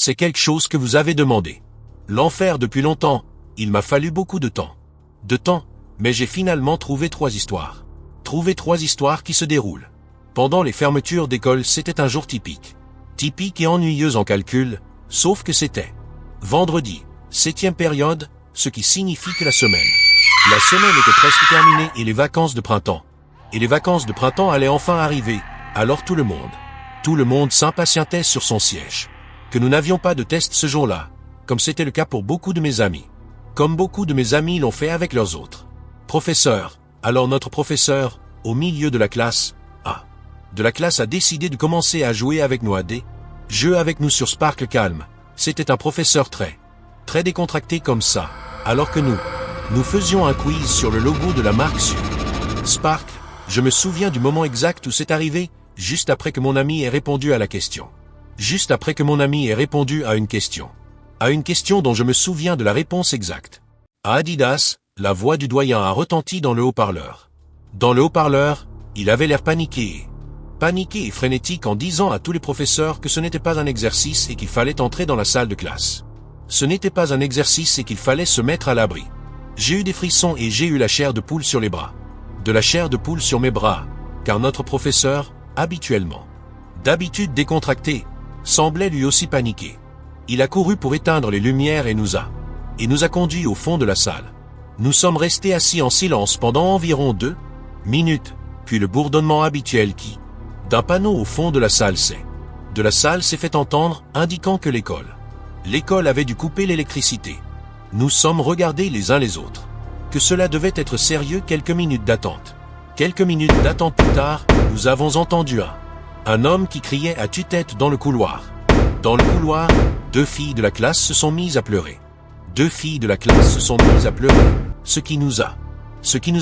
C'est quelque chose que vous avez demandé. L'enfer depuis longtemps, il m'a fallu beaucoup de temps. Mais j'ai finalement trouvé 3 histoires. Trouvé 3 histoires qui se déroulent. Pendant les fermetures d'école, c'était un jour typique. Typique et ennuyeux en calcul, sauf que c'était vendredi, 7e période, ce qui signifie que la semaine était presque terminée et les vacances de printemps. Et les vacances de printemps allaient enfin arriver, alors tout le monde s'impatientait sur son siège. Que nous n'avions pas de test ce jour-là, comme c'était le cas pour beaucoup de mes amis. Comme beaucoup de mes amis l'ont fait avec leurs autres professeurs. Alors notre professeur, au milieu de la classe a décidé de commencer à jouer avec nous à des jeux avec nous sur Sparkle Calm. C'était un professeur très décontracté comme ça, alors que nous faisions un quiz sur le logo de la marque sur Sparkle. Je me souviens du moment exact où c'est arrivé, juste après que mon ami ait répondu à la question. Juste après que mon ami ait répondu à une question. À une question dont je me souviens de la réponse exacte. À Adidas, la voix du doyen a retenti dans le haut-parleur. Dans le haut-parleur, il avait l'air paniqué et frénétique en disant à tous les professeurs que ce n'était pas un exercice et qu'il fallait entrer dans la salle de classe. Ce n'était pas un exercice et qu'il fallait se mettre à l'abri. J'ai eu des frissons et j'ai eu la chair de poule sur les bras. De la chair de poule sur mes bras, car notre professeur, d'habitude décontracté, semblait lui aussi paniqué. Il a couru pour éteindre les lumières et nous a conduits au fond de la salle. Nous sommes restés assis en silence pendant environ 2 minutes, puis le bourdonnement habituel d'un panneau au fond de la salle s'est fait entendre, indiquant que l'école avait dû couper l'électricité. Nous sommes regardés les uns les autres. Que cela devait être sérieux. Quelques minutes d'attente plus tard, nous avons entendu un homme qui criait à tue-tête dans le couloir. Dans le couloir, 2 filles de la classe se sont mises à pleurer. Ce qui nous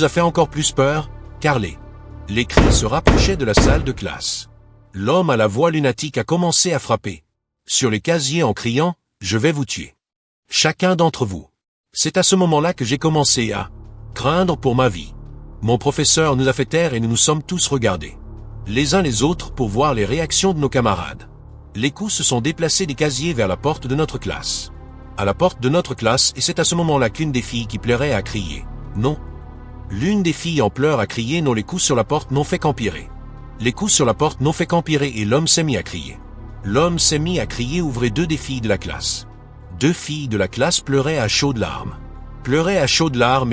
a fait encore plus peur, car les cris se rapprochaient de la salle de classe. L'homme à la voix lunatique a commencé à frapper sur les casiers en criant « Je vais vous tuer. Chacun d'entre vous ». C'est à ce moment-là que j'ai commencé à craindre pour ma vie. Mon professeur nous a fait taire et nous nous sommes tous regardés les uns les autres pour voir les réactions de nos camarades. Les coups se sont déplacés des casiers vers la porte de notre classe. À la porte de notre classe, et c'est à ce moment-là qu'une des filles qui pleurait a crié « Non ». L'une des filles en pleurs a crié « Non ». Les coups sur la porte n'ont fait qu'empirer. Et l'homme s'est mis à crier. Ouvrez 2 des filles de la classe. 2 filles de la classe pleuraient à chaudes larmes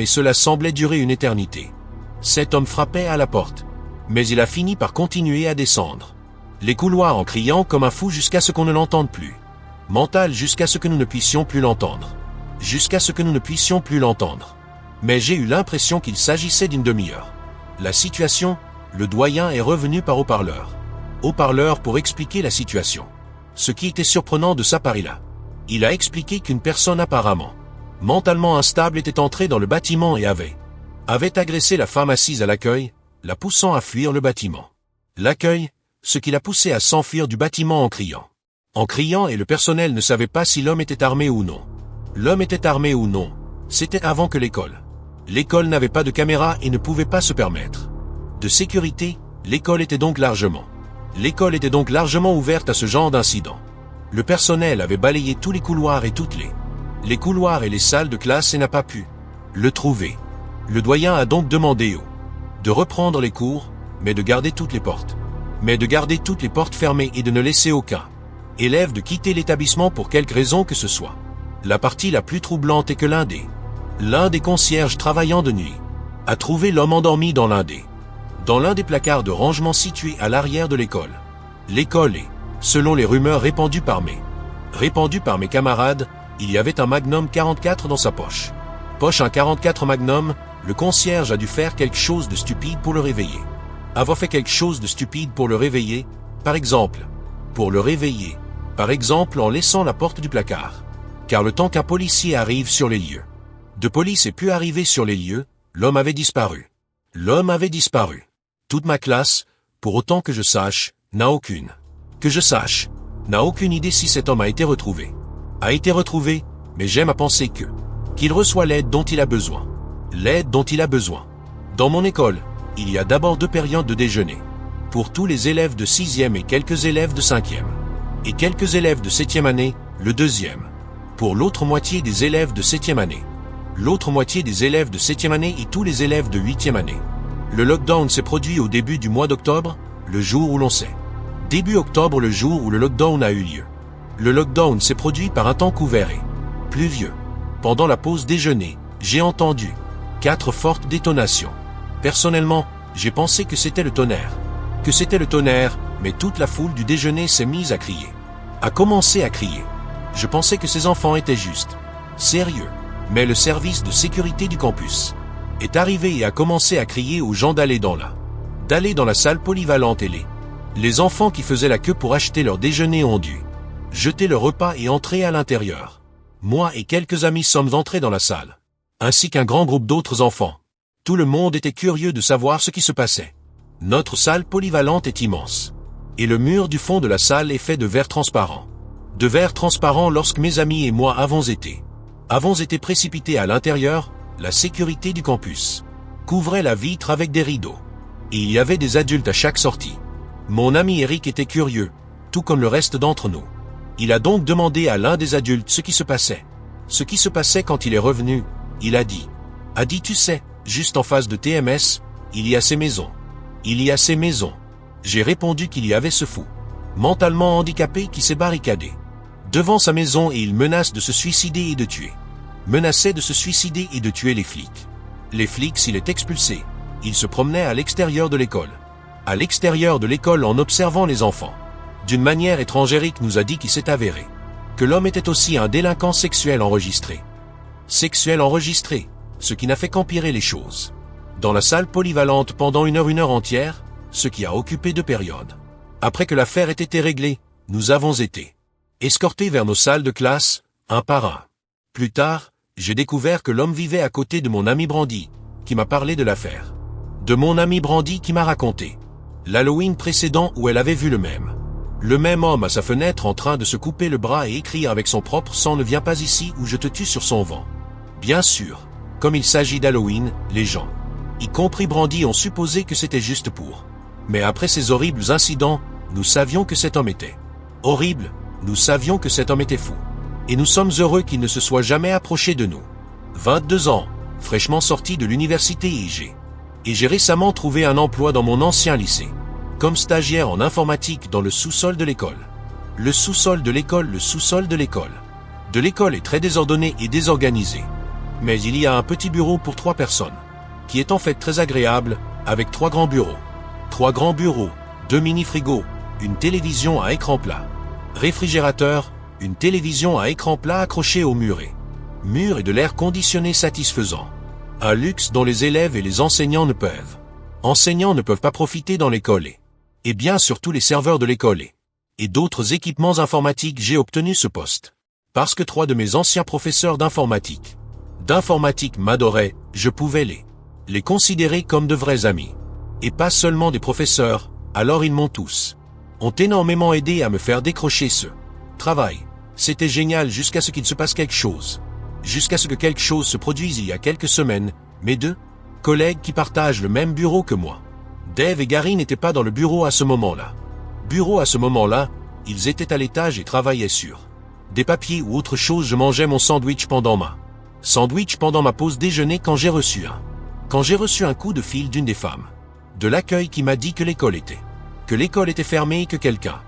et cela semblait durer une éternité. Cet homme frappait à la porte. Mais il a fini par continuer à descendre les couloirs en criant comme un fou jusqu'à ce qu'on ne l'entende plus. Mental jusqu'à ce que nous ne puissions plus l'entendre. Mais j'ai eu l'impression qu'il s'agissait d'une demi-heure. La situation, le doyen est revenu par haut-parleur pour expliquer la situation. Ce qui était surprenant de sa pari-là. Il a expliqué qu'une personne apparemment mentalement instable était entrée dans le bâtiment et avait agressé la femme assise à l'accueil, la poussant à fuir le bâtiment. L'accueil, ce qui l'a poussé à s'enfuir du bâtiment en criant et le personnel ne savait pas si l'homme était armé ou non. C'était avant que l'école n'avait pas de caméra et ne pouvait pas se permettre de sécurité. L'école était donc largement ouverte à ce genre d'incident. Le personnel avait balayé tous les couloirs et toutes les couloirs et les salles de classe et n'a pas pu le trouver. Le doyen a donc demandé de reprendre les cours, mais de garder toutes les portes fermées et de ne laisser aucun élève de quitter l'établissement pour quelque raison que ce soit. La partie la plus troublante est que l'un des concierges travaillant de nuit a trouvé l'homme endormi dans l'un des placards de rangement situés à l'arrière de l'école. L'école est, selon les rumeurs répandues par mes camarades, il y avait un Magnum 44 dans sa poche. Un 44 Magnum, le concierge a dû faire quelque chose de stupide pour le réveiller. Par exemple en laissant la porte du placard. Car le temps qu'un policier arrive sur les lieux, de police ait pu arriver sur les lieux, l'homme avait disparu. Toute ma classe, pour autant que je sache, n'a aucune idée si cet homme a été retrouvé. Mais j'aime à penser qu'il reçoit l'aide dont il a besoin. Dans mon école, il y a d'abord 2 périodes de déjeuner. Pour tous les élèves de 6e et quelques élèves de 5e. Et quelques élèves de 7e année, Le deuxième. Pour l'autre moitié des élèves de 7e année. L'autre moitié des élèves de 7e année et tous les élèves de 8e année. Le lockdown s'est produit au début du mois d'octobre, le jour où l'on sait. Début octobre, le jour où le lockdown a eu lieu. Le lockdown s'est produit par un temps couvert et pluvieux. Pendant la pause déjeuner, j'ai entendu 4 fortes détonations. Personnellement, j'ai pensé que c'était le tonnerre. Mais toute la foule du déjeuner s'est mise à crier. A commencé à crier. Je pensais que ces enfants étaient juste sérieux. Mais le service de sécurité du campus est arrivé et a commencé à crier aux gens d'aller dans la salle polyvalente et les enfants qui faisaient la queue pour acheter leur déjeuner ont dû jeter leur repas et entrer à l'intérieur. Moi et quelques amis sommes entrés dans la salle, ainsi qu'un grand groupe d'autres enfants. Tout le monde était curieux de savoir ce qui se passait. Notre salle polyvalente est immense. Et le mur du fond de la salle est fait de verre transparent. De verre transparent. Lorsque mes amis et moi avons été précipités à l'intérieur, la sécurité du campus couvrait la vitre avec des rideaux. Et il y avait des adultes à chaque sortie. Mon ami Eric était curieux, tout comme le reste d'entre nous. Il a donc demandé à l'un des adultes ce qui se passait. Ce qui se passait quand il est revenu, il a dit, tu sais, juste en face de TMS, il y a ces maisons. J'ai répondu qu'il y avait ce fou, mentalement handicapé qui s'est barricadé devant sa maison et il menaçait de se suicider et de tuer les flics. Les flics, s'il est expulsé, il se promenait à l'extérieur de l'école. En observant les enfants. D'une manière étrange, Eric nous a dit qu'il s'est avéré que l'homme était aussi un délinquant sexuel enregistré, ce qui n'a fait qu'empirer les choses. Dans la salle polyvalente pendant une heure entière, ce qui a occupé 2 périodes. Après que l'affaire ait été réglée, nous avons été escortés vers nos salles de classe, un par un. Plus tard, j'ai découvert que l'homme vivait à côté de mon ami Brandy, qui m'a parlé de l'affaire. De mon ami Brandy qui m'a raconté l'Halloween précédent où elle avait vu le même homme à sa fenêtre en train de se couper le bras et écrire avec son propre sang « Ne viens pas ici ou je te tue » sur son vent. Bien sûr, comme il s'agit d'Halloween, les gens, y compris Brandy, ont supposé que c'était juste pour. Mais après ces horribles incidents, nous savions que cet homme était horrible, nous savions que cet homme était fou. Et nous sommes heureux qu'il ne se soit jamais approché de nous. 22 ans, fraîchement sorti de l'université et j'ai récemment trouvé un emploi dans mon ancien lycée, comme stagiaire en informatique dans le sous-sol de l'école. Le sous-sol de l'école est très désordonné et désorganisé. Mais il y a un petit bureau pour 3 personnes, qui est en fait très agréable, avec 3 grands bureaux. 2 mini-frigos, une télévision à écran plat, réfrigérateur, une télévision à écran plat accrochée au mur et de l'air conditionné satisfaisant. Un luxe dont les élèves et les enseignants ne peuvent pas profiter dans l'école et bien surtout les serveurs de l'école et d'autres équipements informatiques. J'ai obtenu ce poste parce que 3 de mes anciens professeurs d'informatique m'adoraient. Je pouvais les considérer comme de vrais amis et pas seulement des professeurs. Alors ils ont énormément aidé à me faire décrocher ce travail. C'était génial jusqu'à ce qu'il se passe quelque chose. Jusqu'à ce que quelque chose se produise il y a quelques semaines. Mes 2 collègues qui partagent le même bureau que moi, Dave et Gary, n'étaient pas dans le bureau à ce moment-là. Ils étaient à l'étage et travaillaient sur des papiers ou autre chose. Je mangeais mon sandwich pendant ma pause déjeuner quand j'ai reçu un coup de fil d'une des femmes de l'accueil qui m'a dit que l'école était fermée et que quelqu'un,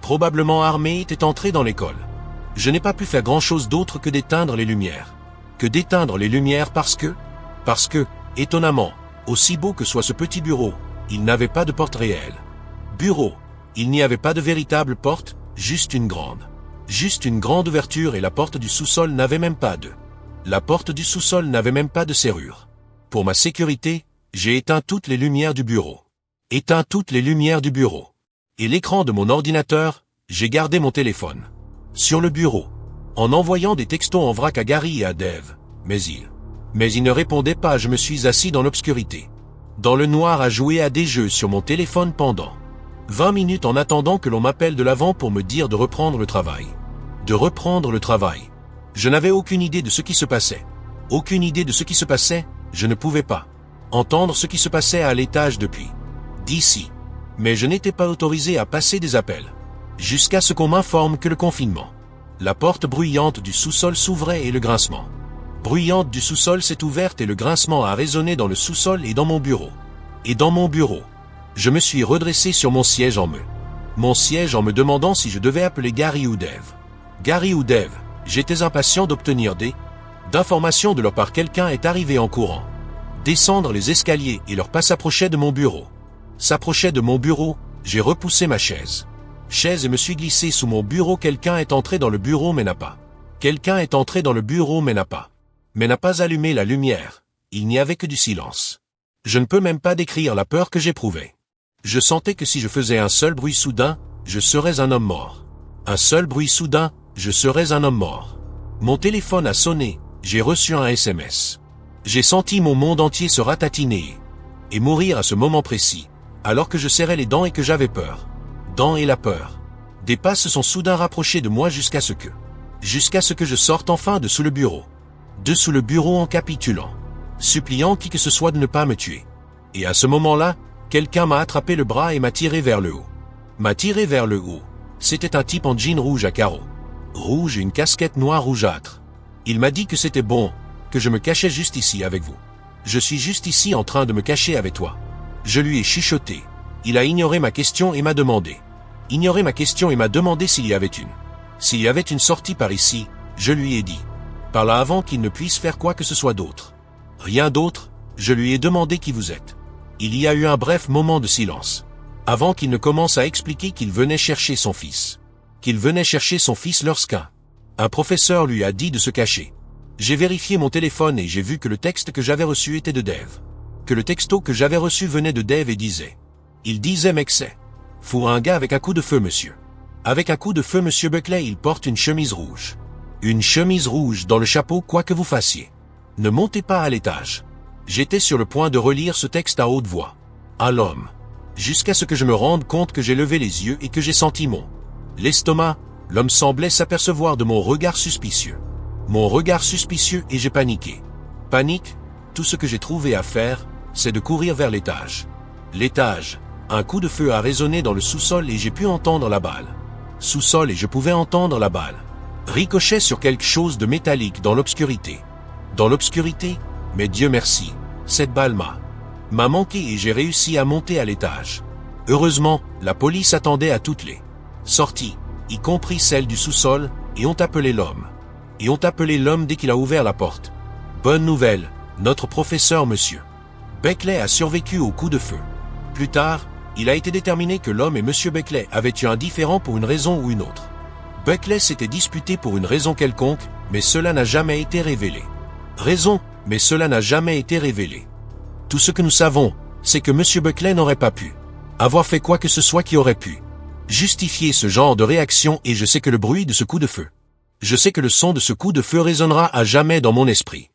probablement armé, était entré dans l'école. Je n'ai pas pu faire grand-chose d'autre que d'éteindre les lumières. Parce que, étonnamment, aussi beau que soit ce petit bureau, il n'avait pas de porte réelle. Il n'y avait pas de véritable porte, juste une grande ouverture et la porte du sous-sol n'avait même pas de serrure. Pour ma sécurité, j'ai éteint toutes les lumières du bureau. Et l'écran de mon ordinateur, j'ai gardé mon téléphone sur le bureau, en envoyant des textos en vrac à Gary et à Dave. Mais ils ne répondaient pas. Je me suis assis dans l'obscurité, dans le noir, à jouer à des jeux sur mon téléphone pendant 20 minutes en attendant que l'on m'appelle de l'avant pour me dire de reprendre le travail. Je n'avais aucune idée de ce qui se passait. Je ne pouvais pas entendre ce qui se passait à l'étage depuis d'ici. Mais je n'étais pas autorisé à passer des appels, jusqu'à ce qu'on m'informe que le confinement La porte bruyante du sous-sol s'ouvrait et le grincement. Bruyante du sous-sol s'est ouverte et le grincement a résonné dans le sous-sol et dans mon bureau. Et dans mon bureau. Je me suis redressé sur mon siège en me demandant si je devais appeler Gary ou Dave. Gary ou Dave, j'étais impatient d'obtenir d'informations de leur part. Quelqu'un est arrivé en courant. Descendre les escaliers et leur pas s'approchait de mon bureau. J'ai repoussé ma chaise et me suis glissé sous mon bureau. Quelqu'un est entré dans le bureau mais n'a pas. Mais n'a pas allumé la lumière. Il n'y avait que du silence. Je ne peux même pas décrire la peur que j'éprouvais. Je sentais que si je faisais un seul bruit soudain, je serais un homme mort. Mon téléphone a sonné, j'ai reçu un SMS. J'ai senti mon monde entier se ratatiner et mourir à ce moment précis, alors que je serrais les dents et que j'avais peur. La peur. Des pas se sont soudain rapprochés de moi jusqu'à ce que je sorte enfin de sous le bureau en capitulant, suppliant qui que ce soit de ne pas me tuer. Et à ce moment-là, quelqu'un m'a attrapé le bras et m'a tiré vers le haut. C'était un type en jean rouge à carreaux rouge et une casquette noire rougeâtre. Il m'a dit que c'était bon, que je me cachais juste ici avec vous. Je suis juste ici en train de me cacher avec toi. Je lui ai chuchoté. Il a ignoré ma question et m'a demandé s'il y avait une sortie par ici. Je lui ai dit. Par là avant qu'il ne puisse faire quoi que ce soit d'autre. Rien d'autre. Je lui ai demandé qui vous êtes. Il y a eu un bref moment de silence. Avant qu'il ne commence à expliquer qu'il venait chercher son fils. Lorsqu'un professeur lui a dit de se cacher. J'ai vérifié mon téléphone et j'ai vu que le texte que j'avais reçu était de Dave. Que le texto que j'avais reçu venait de Dave et disait. Il disait mec c'est. Pour un gars avec un coup de feu monsieur. Monsieur Buckley, il porte une chemise rouge. Dans le chapeau quoi que vous fassiez. Ne montez pas à l'étage. J'étais sur le point de relire ce texte à haute voix. À l'homme. Jusqu'à ce que je me rende compte que j'ai levé les yeux et que j'ai senti l'estomac. L'homme semblait s'apercevoir de mon regard suspicieux. Et j'ai paniqué. Tout ce que j'ai trouvé à faire, c'est de courir vers l'étage. Un coup de feu a résonné dans le sous-sol et j'ai pu entendre la balle. Je pouvais entendre la balle. Ricochet sur quelque chose de métallique dans l'obscurité. Mais Dieu merci, cette balle m'a manqué et j'ai réussi à monter à l'étage. Heureusement, la police attendait à toutes les sorties, y compris celle du sous-sol, et ont appelé l'homme. Dès qu'il a ouvert la porte. Bonne nouvelle, notre professeur monsieur Buckley a survécu au coup de feu. Plus tard, il a été déterminé que l'homme et monsieur Buckley avaient eu un différend pour une raison ou une autre. Buckley s'était disputé pour une raison quelconque, mais cela n'a jamais été révélé. Tout ce que nous savons, c'est que monsieur Buckley n'aurait pas pu avoir fait quoi que ce soit qui aurait pu justifier ce genre de réaction et je sais que le bruit de ce coup de feu. Je sais que le son de ce coup de feu résonnera à jamais dans mon esprit.